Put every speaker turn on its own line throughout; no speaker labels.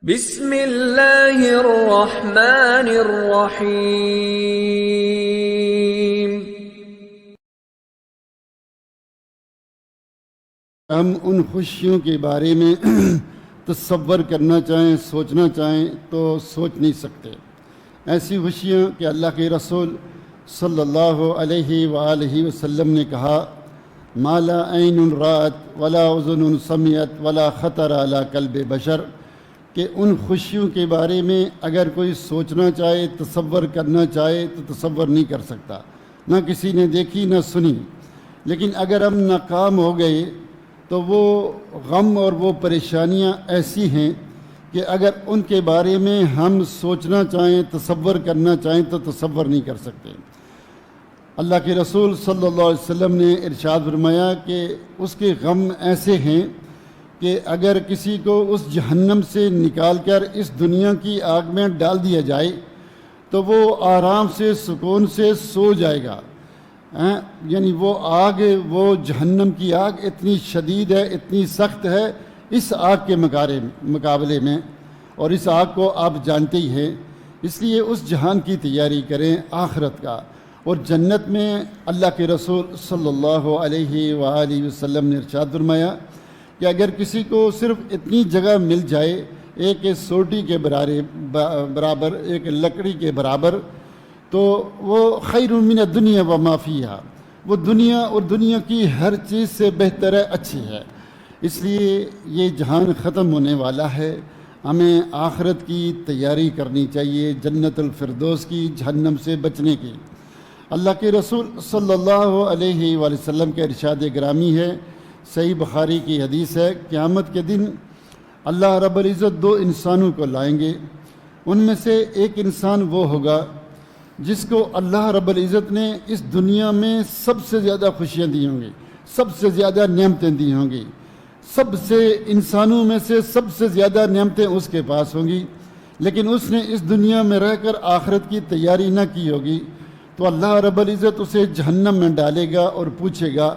بسم اللہ الرحمن الرحیم۔
ہم ان خوشیوں کے بارے میں تصور کرنا چاہیں، سوچنا چاہیں تو سوچ نہیں سکتے۔ ایسی خوشیاں کہ اللہ کے رسول صلی اللہ علیہ وآلہ وسلم نے کہا ما لا عین رأت ولا اذن سمعت ولا خطر علی قلب بشر، کہ ان خوشیوں کے بارے میں اگر کوئی سوچنا چاہے، تصور کرنا چاہے تو تصور نہیں کر سکتا، نہ کسی نے دیکھی نہ سنی۔ لیکن اگر ہم ناکام ہو گئے تو وہ غم اور وہ پریشانیاں ایسی ہیں کہ اگر ان کے بارے میں ہم سوچنا چاہیں، تصور کرنا چاہیں تو تصور نہیں کر سکتے۔ اللہ کے رسول صلی اللہ علیہ وسلم نے ارشاد فرمایا کہ اس کے غم ایسے ہیں کہ اگر کسی کو اس جہنم سے نکال کر اس دنیا کی آگ میں ڈال دیا جائے تو وہ آرام سے سکون سے سو جائے گا۔ یعنی وہ آگ، وہ جہنم کی آگ اتنی شدید ہے، اتنی سخت ہے اس آگ کے مقابلے میں، اور اس آگ کو آپ جانتے ہی ہیں۔ اس لیے اس جہان کی تیاری کریں، آخرت کا۔ اور جنت میں اللہ کے رسول صلی اللہ علیہ وآلہ وسلم نے ارشاد فرمایا کہ اگر کسی کو صرف اتنی جگہ مل جائے، ایک سوٹی کے برابر، ایک لکڑی کے برابر، تو وہ خیر من الدنیا وما فیہا، وہ دنیا اور دنیا کی ہر چیز سے بہتر ہے، اچھی ہے۔ اس لیے یہ جہان ختم ہونے والا ہے، ہمیں آخرت کی تیاری کرنی چاہیے، جنت الفردوس کی، جہنم سے بچنے کی۔ اللہ کے رسول صلی اللہ علیہ وآلہ وسلم کا ارشاد گرامی ہے، صحیح بخاری کی حدیث ہے، قیامت کے دن اللہ رب العزت دو انسانوں کو لائیں گے۔ ان میں سے ایک انسان وہ ہوگا جس کو اللہ رب العزت نے اس دنیا میں سب سے زیادہ خوشیاں دی ہوں گی، سب سے زیادہ نعمتیں دی ہوں گی، سب سے انسانوں میں سے سب سے زیادہ نعمتیں اس کے پاس ہوں گی، لیکن اس نے اس دنیا میں رہ کر آخرت کی تیاری نہ کی ہوگی، تو اللہ رب العزت اسے جہنم میں ڈالے گا اور پوچھے گا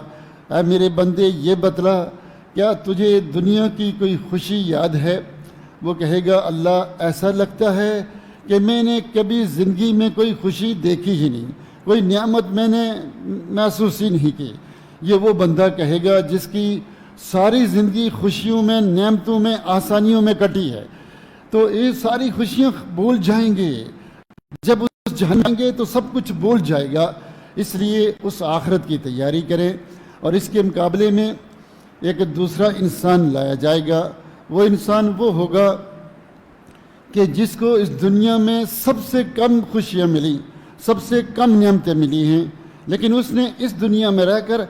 اے میرے بندے یہ بتلا کیا تجھے دنیا کی کوئی خوشی یاد ہے؟ وہ کہے گا اللہ ایسا لگتا ہے کہ میں نے کبھی زندگی میں کوئی خوشی دیکھی ہی نہیں، کوئی نعمت میں نے محسوس ہی نہیں کی۔ یہ وہ بندہ کہے گا جس کی ساری زندگی خوشیوں میں، نعمتوں میں، آسانیوں میں کٹی ہے، تو یہ ساری خوشیاں بھول جائیں گے۔ جب اس جہنم گے تو سب کچھ بھول جائے گا۔ اس لیے اس آخرت کی تیاری کریں۔ اور اس کے مقابلے میں ایک دوسرا انسان لایا جائے گا۔ وہ انسان وہ ہوگا کہ جس کو اس دنیا میں سب سے کم خوشیاں ملی، سب سے کم نعمتیں ملی ہیں، لیکن اس نے اس دنیا میں رہ کر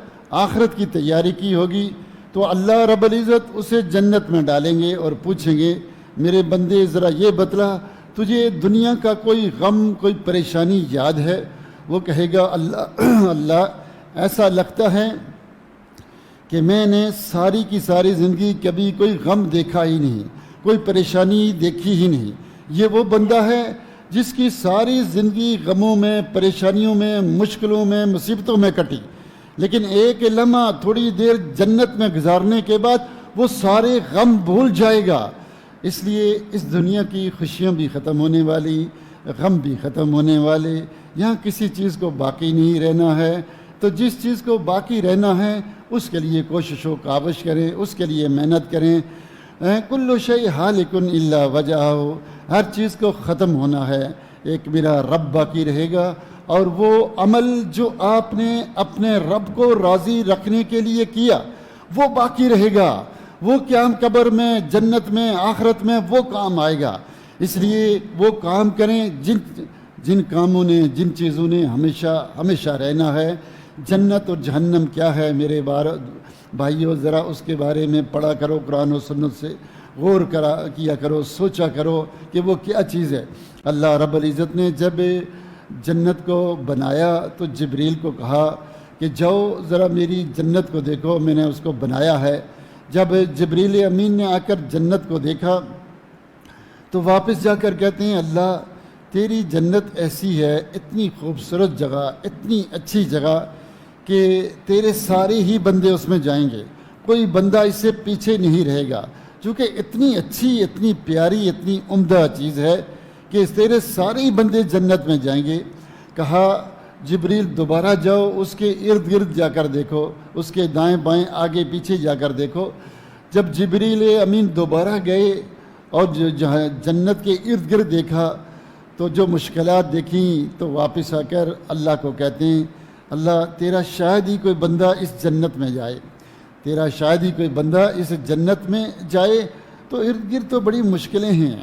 آخرت کی تیاری کی ہوگی، تو اللہ رب العزت اسے جنت میں ڈالیں گے اور پوچھیں گے میرے بندے ذرا یہ بتلا تجھے دنیا کا کوئی غم، کوئی پریشانی یاد ہے؟ وہ کہے گا اللہ ایسا لگتا ہے کہ میں نے ساری کی ساری زندگی کبھی کوئی غم دیکھا ہی نہیں، کوئی پریشانی دیکھی ہی نہیں۔ یہ وہ بندہ ہے جس کی ساری زندگی غموں میں، پریشانیوں میں، مشکلوں میں، مصیبتوں میں کٹی، لیکن ایک لمحہ تھوڑی دیر جنت میں گزارنے کے بعد وہ سارے غم بھول جائے گا۔ اس لیے اس دنیا کی خوشیاں بھی ختم ہونے والی، غم بھی ختم ہونے والے، یہاں کسی چیز کو باقی نہیں رہنا ہے۔ تو جس چیز کو باقی رہنا ہے اس کے لیے کوشش و کاوش کریں، اس کے لیے محنت کریں۔ کل شیء ہالک الا وجہہ، ہر چیز کو ختم ہونا ہے، ایک میرا رب باقی رہے گا، اور وہ عمل جو آپ نے اپنے رب کو راضی رکھنے کے لیے کیا وہ باقی رہے گا، وہ قیام قبر میں، جنت میں، آخرت میں وہ کام آئے گا۔ اس لیے وہ کام کریں جن کاموں نے، جن چیزوں نے ہمیشہ رہنا ہے۔ جنت اور جہنم کیا ہے میرے بھائیوں، ذرا اس کے بارے میں پڑھا کرو، قرآن و سنت سے غور کیا کرو، سوچا کرو کہ وہ کیا چیز ہے۔ اللہ رب العزت نے جب جنت کو بنایا تو جبریل کو کہا کہ جاؤ ذرا میری جنت کو دیکھو، میں نے اس کو بنایا ہے۔ جب جبریل امین نے آ کر جنت کو دیکھا تو واپس جا کر کہتے ہیں اللہ تیری جنت ایسی ہے، اتنی خوبصورت جگہ، اتنی اچھی جگہ کہ تیرے سارے ہی بندے اس میں جائیں گے، کوئی بندہ اس سے پیچھے نہیں رہے گا۔ چونکہ اتنی اچھی، اتنی پیاری، اتنی عمدہ چیز ہے کہ تیرے سارے ہی بندے جنت میں جائیں گے۔ کہا جبریل دوبارہ جاؤ، اس کے ارد گرد جا کر دیکھو، اس کے دائیں بائیں آگے پیچھے جا کر دیکھو۔ جب جبریل امین دوبارہ گئے اور جنت کے ارد گرد دیکھا تو جو مشکلات دیکھیں تو واپس آ کر اللہ کو کہتے ہیں اللہ تیرا شاید ہی کوئی بندہ اس جنت میں جائے، تیرا شاید ہی کوئی بندہ اس جنت میں جائے۔ تو ارد گرد تو بڑی مشکلیں ہیں،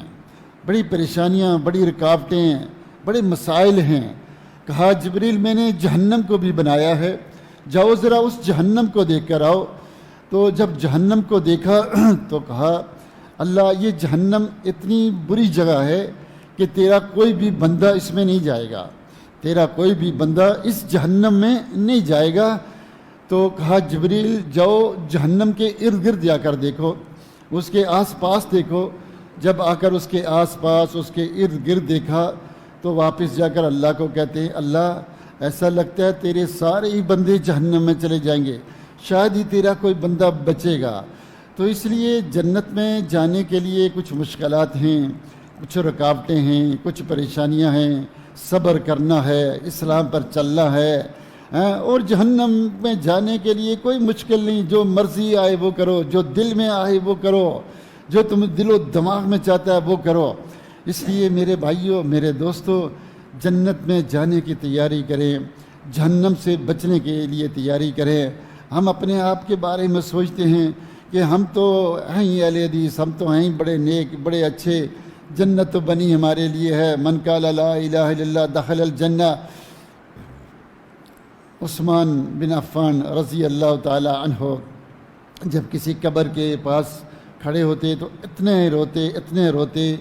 بڑی پریشانیاں، بڑی رکاوٹیں ہیں، بڑے مسائل ہیں۔ کہا جبریل میں نے جہنم کو بھی بنایا ہے، جاؤ ذرا اس جہنم کو دیکھ کر آؤ۔ تو جب جہنم کو دیکھا تو کہا اللہ یہ جہنم اتنی بری جگہ ہے کہ تیرا کوئی بھی بندہ اس میں نہیں جائے گا، تیرا کوئی بھی بندہ اس جہنم میں نہیں جائے گا۔ تو کہا جبریل جاؤ جہنم کے ارد گرد جا کر دیکھو، اس کے آس پاس دیکھو۔ جب آ کر اس کے آس پاس، اس کے ارد گرد دیکھا تو واپس جا کر اللہ کو کہتے ہیں اللہ ایسا لگتا ہے تیرے سارے ہی بندے جہنم میں چلے جائیں گے، شاید ہی تیرا کوئی بندہ بچے گا۔ تو اس لیے جنت میں جانے کے لیے کچھ مشکلات ہیں، کچھ رکاوٹیں ہیں، کچھ پریشانیاں ہیں، صبر کرنا ہے، اسلام پر چلنا ہے۔ اور جہنم میں جانے کے لیے کوئی مشکل نہیں، جو مرضی آئے وہ کرو، جو دل میں آئے وہ کرو، جو تم دل و دماغ میں چاہتا ہے وہ کرو۔ اس لیے میرے بھائیوں، میرے دوستو، جنت میں جانے کی تیاری کریں، جہنم سے بچنے کے لیے تیاری کریں۔ ہم اپنے آپ کے بارے میں سوچتے ہیں کہ ہم تو ہیں ہی اہل حدیث، ہم تو ہیں ہی بڑے نیک، بڑے اچھے، جنت تو بنی ہمارے لیے ہے، من قال لا الہ الا اللہ دخل الجنہ۔ عثمان بن عفان رضی اللہ تعالی عنہ جب کسی قبر کے پاس کھڑے ہوتے تو اتنے روتے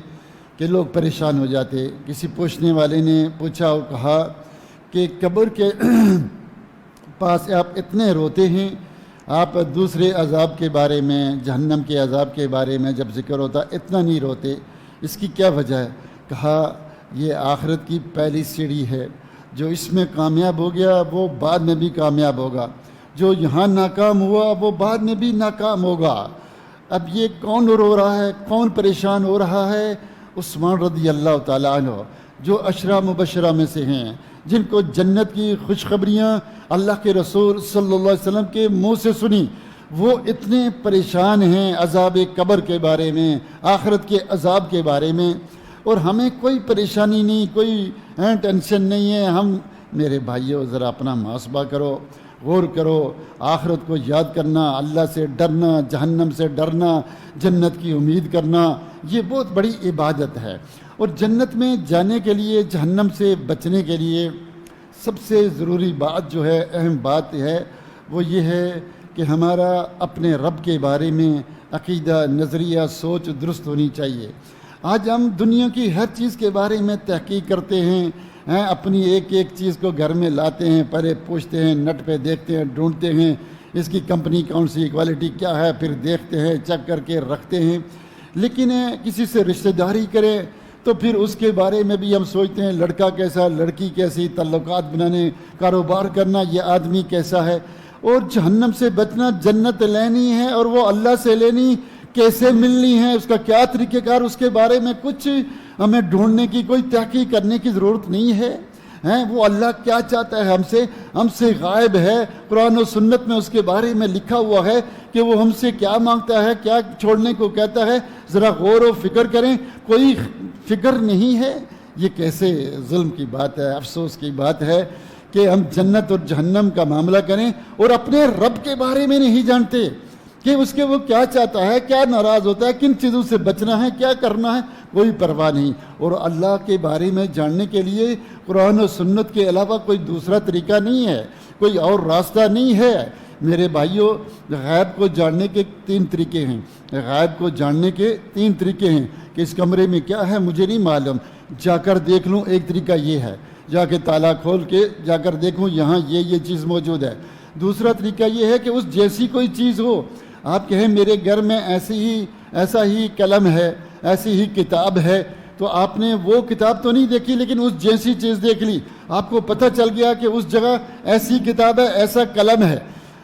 کہ لوگ پریشان ہو جاتے۔ کسی پوچھنے والے نے پوچھا اور کہا کہ قبر کے پاس آپ اتنے روتے ہیں، آپ دوسرے عذاب کے بارے میں، جہنم کے عذاب کے بارے میں جب ذکر ہوتا اتنا نہیں روتے، اس کی کیا وجہ ہے؟ کہا یہ آخرت کی پہلی سیڑھی ہے، جو اس میں کامیاب ہو گیا وہ بعد میں بھی کامیاب ہوگا، جو یہاں ناکام ہوا وہ بعد میں بھی ناکام ہوگا۔ اب یہ کون رو رہا ہے، کون پریشان ہو رہا ہے؟ عثمان رضی اللہ تعالیٰ عنہ، جو عشرہ مبشرہ میں سے ہیں، جن کو جنت کی خوشخبریاں اللہ کے رسول صلی اللہ علیہ وسلم کے منہ سے سنی، وہ اتنے پریشان ہیں عذاب قبر کے بارے میں، آخرت کے عذاب کے بارے میں۔ اور ہمیں کوئی پریشانی نہیں، کوئی ٹینشن نہیں ہے۔ ہم میرے بھائیوں ذرا اپنا محاسبہ کرو، غور کرو، آخرت کو یاد کرنا، اللہ سے ڈرنا، جہنم سے ڈرنا، جنت کی امید کرنا، یہ بہت بڑی عبادت ہے۔ اور جنت میں جانے کے لیے، جہنم سے بچنے کے لیے سب سے ضروری بات جو ہے، اہم بات ہے، وہ یہ ہے کہ ہمارا اپنے رب کے بارے میں عقیدہ، نظریہ، سوچ درست ہونی چاہیے۔ آج ہم دنیا کی ہر چیز کے بارے میں تحقیق کرتے ہیں، اپنی ایک ایک چیز کو گھر میں لاتے ہیں، پہلے پوچھتے ہیں، نٹ پہ دیکھتے ہیں، ڈھونڈتے ہیں اس کی کمپنی کون سی، کوالٹی کیا ہے، پھر دیکھتے ہیں، چیک کر کے رکھتے ہیں۔ لیکن کسی سے رشتہ داری کریں تو پھر اس کے بارے میں بھی ہم سوچتے ہیں، لڑکا کیسا، لڑکی کیسی، تعلقات بنانے، کاروبار کرنا، یہ آدمی کیسا ہے۔ اور جہنم سے بچنا، جنت لینی ہے اور وہ اللہ سے لینی، کیسے ملنی ہے، اس کا کیا طریقہ کار، اس کے بارے میں کچھ ہمیں ڈھونڈنے کی، کوئی تحقیق کرنے کی ضرورت نہیں ہے۔ وہ اللہ کیا چاہتا ہے ہم سے غائب ہے۔ قرآن و سنت میں اس کے بارے میں لکھا ہوا ہے کہ وہ ہم سے کیا مانگتا ہے، کیا چھوڑنے کو کہتا ہے، ذرا غور و فکر کریں۔ کوئی فکر نہیں ہے۔ یہ کیسے ظلم کی بات ہے، افسوس کی بات ہے کہ ہم جنت اور جہنم کا معاملہ کریں اور اپنے رب کے بارے میں نہیں جانتے کہ اس کے وہ کیا چاہتا ہے، کیا ناراض ہوتا ہے، کن چیزوں سے بچنا ہے، کیا کرنا ہے، کوئی پرواہ نہیں۔ اور اللہ کے بارے میں جاننے کے لیے قرآن و سنت کے علاوہ کوئی دوسرا طریقہ نہیں ہے، کوئی اور راستہ نہیں ہے۔ میرے بھائیوں، غیب کو جاننے کے 3 طریقے ہیں۔ غیب کو جاننے کے 3 طریقے ہیں کہ اس کمرے میں کیا ہے مجھے نہیں معلوم، جا کر دیکھ لوں، ایک طریقہ یہ ہے، جا کے تالا کھول کے جا کر دیکھوں یہاں یہ چیز موجود ہے۔ دوسرا طریقہ یہ ہے کہ اس جیسی کوئی چیز ہو، آپ کہیں میرے گھر میں ایسا ہی قلم ہے، ایسی ہی کتاب ہے، تو آپ نے وہ کتاب تو نہیں دیکھی لیکن اس جیسی چیز دیکھ لی، آپ کو پتہ چل گیا کہ اس جگہ ایسی کتاب ہے، ایسا قلم ہے۔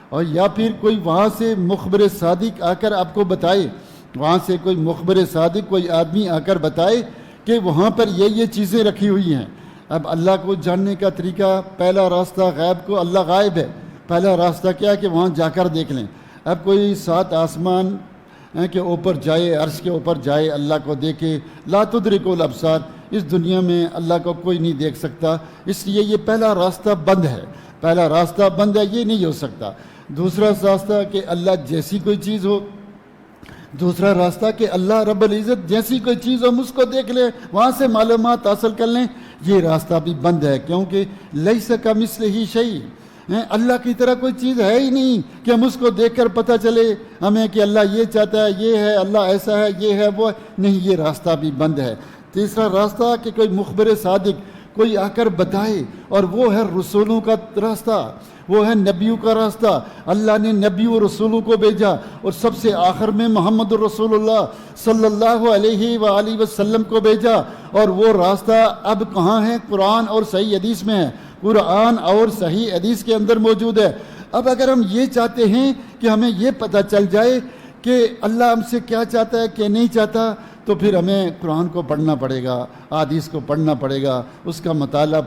اور یا پھر کوئی وہاں سے مخبر صادق آ کر آپ کو بتائے وہاں سے کوئی مخبر صادق کوئی آدمی آ کر بتائے کہ وہاں پر یہ چیزیں رکھی ہوئی ہیں۔ اب اللہ کو جاننے کا طریقہ، پہلا راستہ غیب کو، اللہ غائب ہے، پہلا راستہ کیا ہے کہ وہاں جا کر دیکھ لیں۔ اب کوئی 7 آسمان کے اوپر جائے، عرش کے اوپر جائے، اللہ کو دیکھے، لا تدرک الابصار، اس دنیا میں اللہ کو کوئی نہیں دیکھ سکتا، اس لیے یہ پہلا راستہ بند ہے، پہلا راستہ بند ہے، یہ نہیں ہو سکتا۔ دوسرا راستہ کہ اللہ جیسی کوئی چیز ہو، دوسرا راستہ کہ اللہ رب العزت جیسی کوئی چیز ہم اس کو دیکھ لیں، وہاں سے معلومات حاصل کر لیں، یہ راستہ بھی بند ہے، کیونکہ لیس کمثلہ شیء، اللہ کی طرح کوئی چیز ہے ہی نہیں کہ ہم اس کو دیکھ کر پتہ چلے ہمیں کہ اللہ یہ چاہتا ہے، یہ ہے، اللہ ایسا ہے، یہ ہے، وہ نہیں، یہ راستہ بھی بند ہے۔ تیسرا راستہ کہ کوئی مخبر صادق کوئی آ کر بتائے، اور وہ ہے رسولوں کا راستہ، وہ ہے نبیوں کا راستہ۔ اللہ نے نبی و رسولوں کو بھیجا، اور سب سے آخر میں محمد رسول اللہ صلی اللہ علیہ وآلہ وسلم کو بھیجا، اور وہ راستہ اب کہاں ہے؟ قرآن اور صحیح حدیث میں ہے، قرآن اور صحیح حدیث کے اندر موجود ہے۔ اب اگر ہم یہ چاہتے ہیں کہ ہمیں یہ پتہ چل جائے کہ اللہ ہم سے کیا چاہتا ہے، کیا نہیں چاہتا، تو پھر ہمیں قرآن کو پڑھنا پڑے گا، حدیث کو پڑھنا پڑے گا، اس کا مطالعہ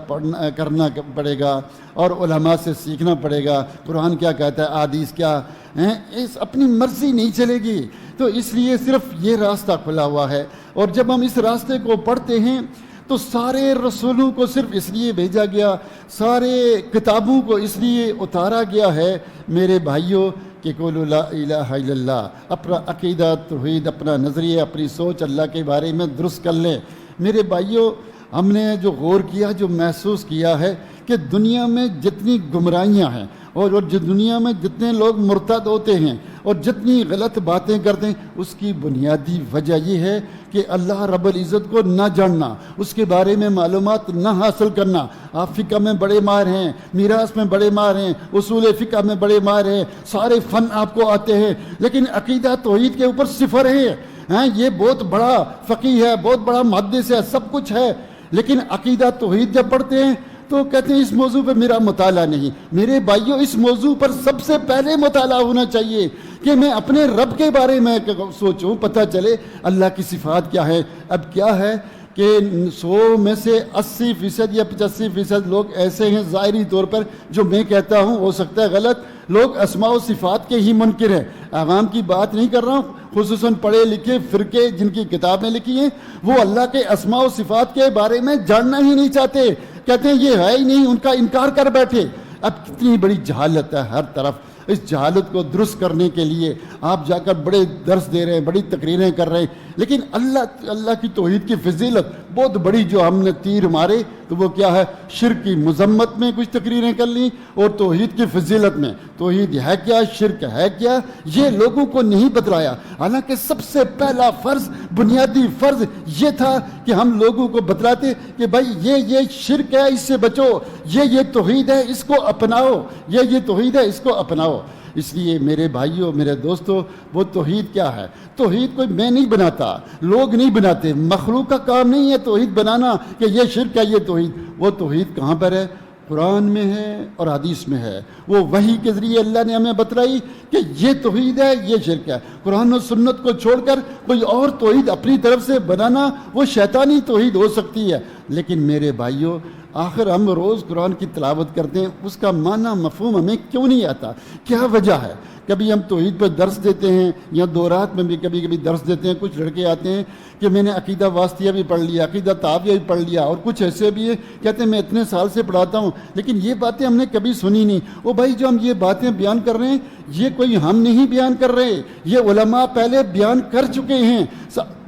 کرنا پڑے گا، اور علماء سے سیکھنا پڑے گا، قرآن کیا کہتا ہے، حدیث کیا ہے، اس اپنی مرضی نہیں چلے گی۔ تو اس لیے صرف یہ راستہ کھلا ہوا ہے، اور جب ہم اس راستے کو پڑھتے ہیں تو سارے رسولوں کو صرف اس لیے بھیجا گیا، سارے کتابوں کو اس لیے اتارا گیا ہے میرے بھائیوں کہ قولوا لا الہ الا اللہ، اپنا عقیدہ توحید، اپنا نظریہ، اپنی سوچ اللہ کے بارے میں درست کر لیں۔ میرے بھائیوں، ہم نے جو غور کیا، جو محسوس کیا ہے کہ دنیا میں جتنی گمراہیاں ہیں، اور جو دنیا میں جتنے لوگ مرتد ہوتے ہیں اور جتنی غلط باتیں کرتے ہیں، اس کی بنیادی وجہ یہ ہے کہ اللہ رب العزت کو نہ جاننا، اس کے بارے میں معلومات نہ حاصل کرنا۔ آپ فقہ میں بڑے ماہر ہیں، میراث میں بڑے ماہر ہیں، اصول فقہ میں بڑے ماہر ہیں، سارے فن آپ کو آتے ہیں، لیکن عقیدہ توحید کے اوپر صفر ہے۔ یہ بہت بڑا فقیہ ہے، بہت بڑا محدث ہے، سب کچھ ہے، لیکن عقیدہ توحید جب پڑھتے ہیں تو کہتے ہیں اس موضوع پہ میرا مطالعہ نہیں۔ میرے بھائیوں، اس موضوع پر سب سے پہلے مطالعہ ہونا چاہیے کہ میں اپنے رب کے بارے میں سوچوں، پتہ چلے اللہ کی صفات کیا ہے۔ اب کیا ہے کہ 100 میں سے 80% یا 85% لوگ ایسے ہیں ظاہری طور پر، جو میں کہتا ہوں ہو سکتا ہے غلط، لوگ اسماء و صفات کے ہی منکر ہیں۔ عوام کی بات نہیں کر رہا ہوں، خصوصاً پڑھے لکھے فرقے جن کی کتابیں لکھی ہیں، وہ اللہ کے اسماء و صفات کے بارے میں جاننا ہی نہیں چاہتے، کہتے ہیں یہ ہے ہی نہیں، ان کا انکار کر بیٹھے۔ اب کتنی بڑی جہالت ہے ہر طرف۔ اس جہالت کو درست کرنے کے لیے آپ جا کر بڑے درس دے رہے ہیں، بڑی تقریریں کر رہے ہیں، لیکن اللہ کی توحید کی فضیلت بہت بڑی جو ہم نے تیر مارے تو وہ کیا ہے؟ شرک کی مذمت میں کچھ تقریریں کر لیں، اور توحید کی فضیلت میں۔ توحید ہے کیا، شرک ہے کیا، یہ لوگوں کو نہیں بتلایا۔ حالانکہ سب سے پہلا فرض، بنیادی فرض یہ تھا کہ ہم لوگوں کو بتلاتے کہ بھائی یہ شرک ہے، اس سے بچو، یہ توحید ہے، اس کو اپناؤ، یہ توحید ہے، اس کو اپناؤ۔ اس لیے میرے بھائیوں، میرے دوستوں، وہ توحید کیا ہے؟ توحید کوئی میں نہیں بناتا، لوگ نہیں بناتے، مخلوق کا کام نہیں ہے توحید بنانا کہ یہ شرک ہے، یہ توحید۔ وہ توحید کہاں پر ہے؟ قرآن میں ہے اور حدیث میں ہے۔ وہ وحی کے ذریعے اللہ نے ہمیں بتلائی کہ یہ توحید ہے، یہ شرک ہے۔ قرآن و سنت کو چھوڑ کر کوئی اور توحید اپنی طرف سے بنانا وہ شیطانی توحید ہو سکتی ہے۔ لیکن میرے بھائیوں، آخر ہم روز قرآن کی تلاوت کرتے ہیں، اس کا معنی مفہوم ہمیں کیوں نہیں آتا؟ کیا وجہ ہے؟ کبھی ہم توحید پر درس دیتے ہیں، یا دورات میں بھی کبھی کبھی درس دیتے ہیں، کچھ لڑکے آتے ہیں کہ میں نے عقیدہ واسطیہ بھی پڑھ لیا، عقیدہ تحاویہ بھی پڑھ لیا، اور کچھ ایسے بھی ہیں کہتے ہیں میں اتنے سال سے پڑھاتا ہوں لیکن یہ باتیں ہم نے کبھی سنی نہیں۔ او بھائی، جو ہم یہ باتیں بیان کر رہے ہیں یہ کوئی ہم نہیں بیان کر رہے، یہ علماء پہلے بیان کر چکے ہیں۔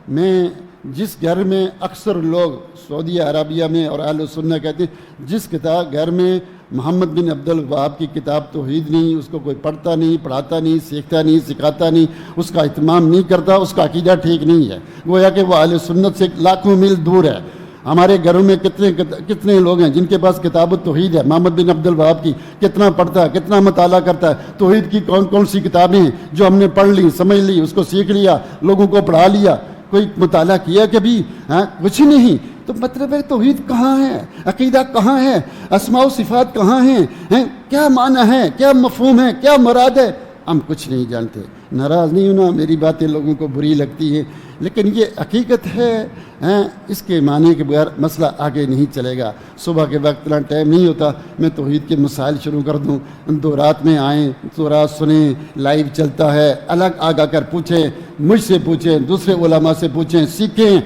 میں جس گھر میں اکثر لوگ سعودی عربیہ میں اور اہل سنہ کہتے ہیں، جس گھر میں محمد بن عبد الوہاب کی کتاب توحید نہیں، اس کو کوئی پڑھتا نہیں، پڑھاتا نہیں، سیکھتا نہیں، سکھاتا نہیں، اس کا اہتمام نہیں کرتا، اس کا عقیدہ ٹھیک نہیں ہے، گویا کہ وہ اہل سنت سے لاکھوں میل دور ہے۔ ہمارے گھروں میں کتنے لوگ ہیں جن کے پاس کتاب توحید ہے، محمد بن عبد الوہاب کی، کتنا پڑھتا ہے، کتنا مطالعہ کرتا ہے، توحید کی کون سی کتابیں ہیں جو ہم نے پڑھ لی، سمجھ لی، اس کو سیکھ لیا، لوگوں کو پڑھا لیا، کوئی مطالعہ کیا کبھی؟ کچھ نہیں۔ تو مطلب ہے توحید کہاں ہے، عقیدہ کہاں ہے، اسماء و صفات کہاں ہیں، کیا معنی ہے، کیا مفہوم ہے، کیا مراد ہے؟ ہم کچھ نہیں جانتے۔ ناراض نہیں ہونا، میری باتیں لوگوں کو بری لگتی ہیں، لیکن یہ حقیقت ہے، اس کے معنی کے بغیر مسئلہ آگے نہیں چلے گا۔ صبح کے وقت اتنا ٹائم نہیں ہوتا میں توحید کے مسائل شروع کر دوں، دو رات میں آئیں، تو رات سنیں، لائیو چلتا ہے، الگ آگا کر پوچھیں، مجھ سے پوچھیں، دوسرے علماء سے پوچھیں، سیکھیں۔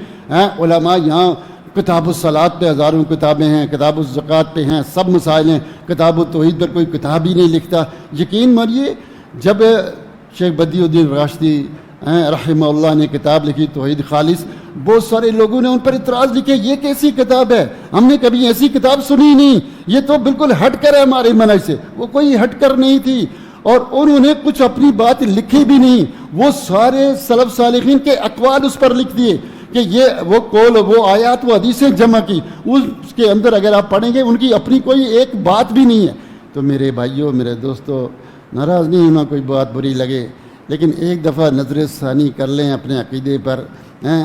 علماء یہاں کتاب الصلاۃ پہ ہزاروں کتابیں ہیں، کتاب الزکوٰۃ پہ ہیں، سب مسائل ہیں، کتاب التوحید پر کوئی کتاب ہی نہیں لکھتا۔ یقین مانیے جب شیخ بدیع الدین راشدی رحمہ اللہ نے کتاب لکھی توحید خالص، بہت سارے لوگوں نے ان پر اعتراض لکھے، یہ کیسی کتاب ہے، ہم نے کبھی ایسی کتاب سنی نہیں، یہ تو بالکل ہٹ کر ہے ہمارے منہج سے۔ وہ کوئی ہٹ کر نہیں تھی، اور انہوں نے کچھ اپنی بات لکھی بھی نہیں، وہ سارے سلف صالحین کے اقوال اس پر لکھ دیے کہ یہ وہ قول، وہ آیات، وہ حدیثیں جمع کی، اس کے اندر اگر آپ پڑھیں گے ان کی اپنی کوئی ایک بات بھی نہیں ہے۔ تو میرے بھائیوں، میرے دوستو، ناراض نہیں ہونا کوئی بات بری لگے، لیکن ایک دفعہ نظر ثانی کر لیں اپنے عقیدے پر،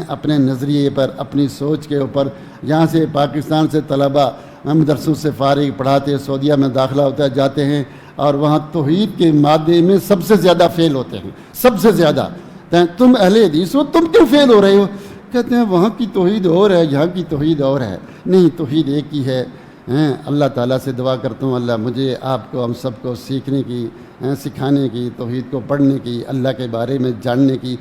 اپنے نظریے پر، اپنی سوچ کے اوپر۔ یہاں سے پاکستان سے طلباء مدرسوں سے فارغ پڑھاتے سعودیہ میں داخلہ ہوتا ہے، جاتے ہیں، اور وہاں توحید کے مادے میں سب سے زیادہ فیل ہوتے ہیں، سب سے زیادہ۔ تم اہل حدیث ہو، تم کیوں فیل ہو رہے ہو؟ کہتے ہیں وہاں کی توحید اور ہے، یہاں کی توحید اور ہے۔ نہیں، توحید ایک ہی ہے۔ اللہ تعالیٰ سے دعا کرتا ہوں اللہ مجھے، آپ کو، ہم سب کو سیکھنے کی، سکھانے کی، توحید کو پڑھنے کی، اللہ کے بارے میں جاننے کی